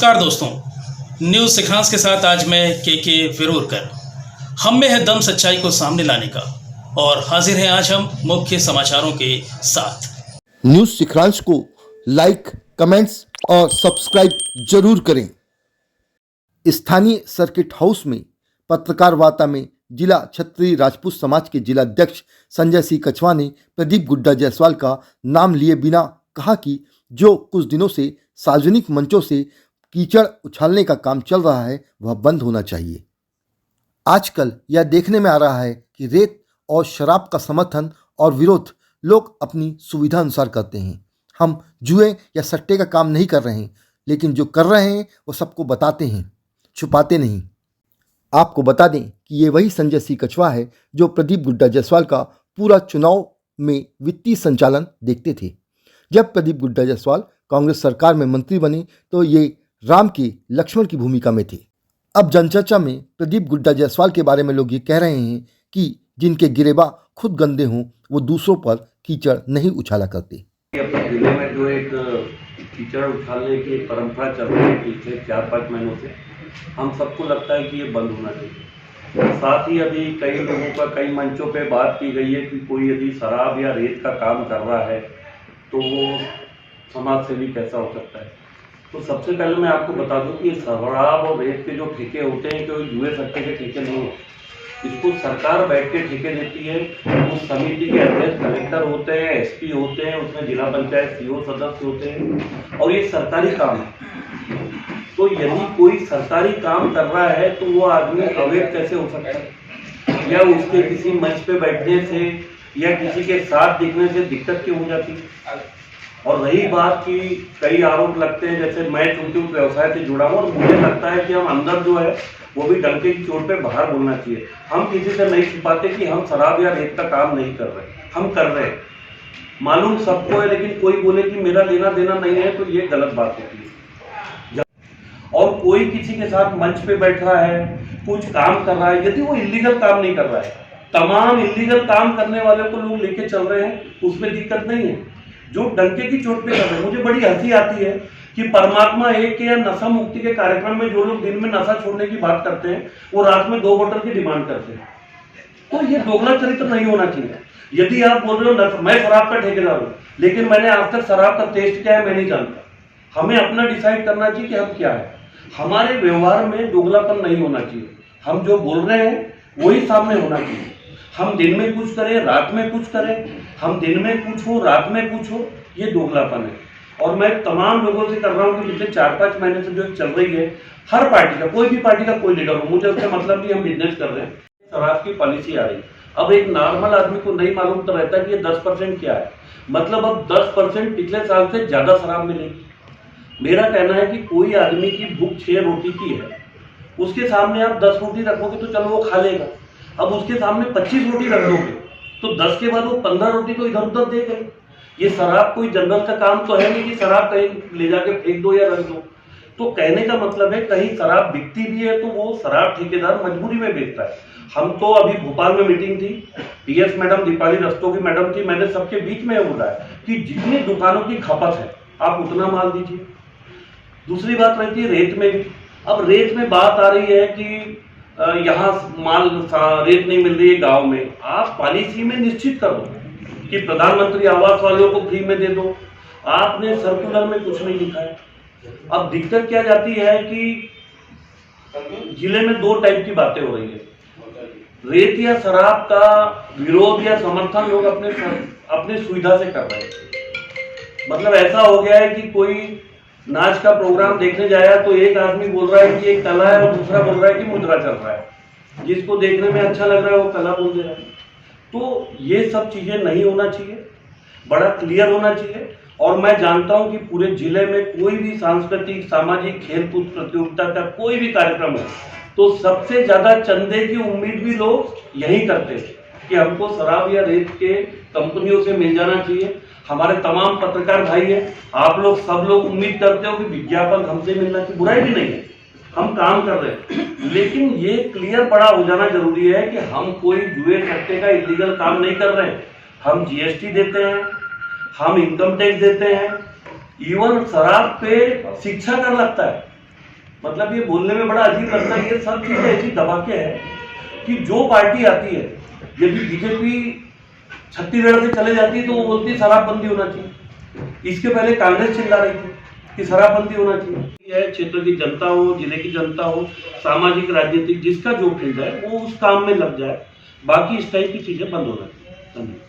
नमस्कार दोस्तों, न्यूज़ सिखांस के साथ आज मैं के विरोरकर। हम में है दम सच्चाई को सामने लाने का और हाजिर हैं आज हम मुख्य समाचारों के साथ। न्यूज़ सिखांस को लाइक, कमेंट्स और सब्सक्राइब जरूर करें। स्थानीय सर्किट हाउस में पत्रकार वार्ता में जिला क्षत्रिय राजपूत समाज के जिलाध्यक्ष संजय सिंह कछवा ने प्रदीप गुड्डा जायसवाल का नाम लिए बिना कहा कि जो कुछ दिनों से सार्वजनिक मंचों से कीचड़ उछालने का काम चल रहा है वह बंद होना चाहिए। आजकल यह देखने में आ रहा है कि रेत और शराब का समर्थन और विरोध लोग अपनी सुविधा अनुसार करते हैं। हम जुए या सट्टे का काम नहीं कर रहे हैं, लेकिन जो कर रहे हैं वो सबको बताते हैं, छुपाते नहीं। आपको बता दें कि ये वही संजय सिंह कछवा है जो प्रदीप गुड्डा जायसवाल का पूरा चुनाव में वित्तीय संचालन देखते थे। जब प्रदीप गुड्डा जायसवाल कांग्रेस सरकार में मंत्री बने तो ये राम की लक्ष्मण की भूमिका में थे। अब जनचर्चा में प्रदीप गुड्डा जायसवाल के बारे में लोग ये कह रहे हैं कि जिनके गिरेबा खुद गंदे हों वो दूसरों पर कीचड़ नहीं उछाला करते। अपने जिले में जो एक कीचड़ उछालने की परंपरा चल रही है पिछले 4-5 महीनों से, हम सबको लगता है कि ये बंद होना चाहिए। साथ ही अभी कई लोगों का कई मंचों पे बात की गई है कि कोई यदि शराब या रेत का काम कर रहा है तो वो समाज सेवी कैसा हो सकता है। तो सबसे पहले मैं आपको बता दूं कि शराब और रेत के जो ठेके होते हैं कोई जुए सट्टे के ठेके नहीं होते। इसको सरकार बैठ के ठेके देती है। उस समिति के अध्यक्ष कलेक्टर होते हैं, एसपी होते हैं, उसमें जिला पंचायत सीओ सदस्य होते हैं और ये सरकारी काम है। तो यदि कोई सरकारी काम कर रहा है तो वो आदमी अवैध कैसे हो सकता है, या उसके किसी मंच पे बैठने से या किसी के साथ दिखने से दिक्कत क्यों हो जाती है। और रही बात कि कई आरोप लगते हैं, जैसे मैं चूंकि उस व्यवसाय से जुड़ा हूँ और मुझे लगता है कि हम अंदर जो है वो भी डंके की चोट पे बाहर बोलना चाहिए। हम किसी से नहीं छिपाते कि हम शराब या रेत का काम नहीं कर रहे, हम कर रहे हैं, मालूम सबको है, लेकिन कोई बोले कि मेरा लेना देना नहीं है तो ये गलत बात होती है। और कोई किसी के साथ मंच पे बैठ रहा है, कुछ काम कर रहा है, यदि वो इलीगल काम नहीं कर रहा है, तमाम इलीगल काम करने वाले को लोग लेके चल रहे हैं, उसमें दिक्कत नहीं है। जो डंके की चोट पे कर रहे हैं, मुझे बड़ी हंसी आती है कि परमात्मा एक या नशा मुक्ति के कार्यक्रम में जो लोग दिन में नशा छोड़ने की बात करते हैं वो रात में 2 बोतल की डिमांड करते हैं। तो ये दोगला चरित्र नहीं होना चाहिए। यदि आप बोल रहे हो मैं शराब का ठेकेदार हूँ, लेकिन मैंने आज तक शराब का टेस्ट क्या है मैं नहीं जानता। हमें अपना डिसाइड करना चाहिए कि हम क्या है। हमारे व्यवहार में दोगलापन नहीं होना चाहिए। हम जो बोल रहे हैं वही सामने होना चाहिए। हम दिन में कुछ करें, रात में कुछ करें, हम दिन में कुछ हो, रात में कुछ हो, ये दोगलापन है। और मैं तमाम लोगों से कर रहा हूँ कि पिछले 4-5 महीने से जो चल रही है, हर पार्टी का, कोई भी पार्टी का कोई लीडर हो, मुझे उससे मतलब नहीं, हम बिजनेस कर रहे हैं। शराब की पॉलिसी आ रही, अब एक नॉर्मल आदमी को नहीं मालूम तो रहता कि ये 10% क्या है। मतलब अब 10% पिछले साल से ज्यादा शराब मिलेगी। मेरा कहना है कि कोई आदमी की भूख 6 रोटी की है, उसके सामने आप 10 रोटी रखोगे तो चलो वो खा लेगा। अब उसके सामने 25 रोटी रख दोगे तो 10 के बाद वो 15 रोटी तो इधर उधर दे गए। ये शराब कोई जनरल का काम तो है नहीं कि शराब कहीं ले जाके फेंक दो या रख दो। तो कहने का मतलब है कहीं शराब बिकती भी है तो वो शराब ठेकेदार मजबूरी में बेचता है। हम तो अभी भोपाल में मीटिंग थी, PS madam, Deepali Rastogi madam थी, मैंने सबके बीच में बोला है कि जितनी दुकानों की खपत है आप उतना माल दीजिए। दूसरी बात रहती है रेत में भी। अब रेत में बात आ रही है कि यहाँ माल रेत नहीं मिल रही है गांव में, आप पॉलिसी में निश्चित कर दो कि प्रधानमंत्री आवास वालों को फ्री में दे दो। आपने सर्कुलर में कुछ नहीं लिखा है। अब दिक्कत क्या जाती है कि जिले में 2 टाइप की बातें हो रही है। रेत या शराब का विरोध या समर्थन लोग अपने सुविधा से कर रहे हैं। मतलब ऐसा हो गया है कि कोई नाच का प्रोग्राम देखने जाया तो एक आदमी बोल रहा है कि ये कला है और दूसरा बोल रहा है कि मुद्रा चल रहा है। जिसको देखने में अच्छा लग रहा है वो कला बोल दे रहा है। तो ये सब चीजें नहीं होना चाहिए, बड़ा क्लियर होना चाहिए। और मैं जानता हूं कि पूरे जिले में कोई भी सांस्कृतिक, सामाजिक, खेलकूद प्रतियोगिता का कोई भी कार्यक्रम है तो सबसे ज्यादा चंदे की उम्मीद भी लोग यही करते हैं कि हमको शराब या रेत के कंपनियों से मिल जाना चाहिए। हमारे तमाम पत्रकार भाई हैं, आप लोग सब लोग उम्मीद करते हो कि विज्ञापन हमसे मिलना चाहिए। बुराई भी नहीं है, हम काम कर रहे हैं, लेकिन ये क्लियर बड़ा हो जाना जरूरी है कि हम कोई जुए सट्टे का इलीगल काम नहीं कर रहे हैं। हम जीएसटी देते हैं, हम इनकम टैक्स देते हैं, इवन शराब पे शिक्षा कर लगता है। मतलब ये बोलने में बड़ा अजीब लगता है, ये सब चीजें ऐसी दबा के है कि जो पार्टी आती है, यदि बीजेपी छत्तीसगढ़ से चले जाती है तो वो बोलती है शराबबंदी होना चाहिए। इसके पहले कांग्रेस चिल्ला रही थी कि शराबबंदी होना चाहिए। यह क्षेत्र की जनता हो, जिले की जनता हो, सामाजिक राजनीतिक जिसका जो फील्ड है वो उस काम में लग जाए, बाकी इस टाइप की चीजें बंद होना चाहिए। धन्यवाद।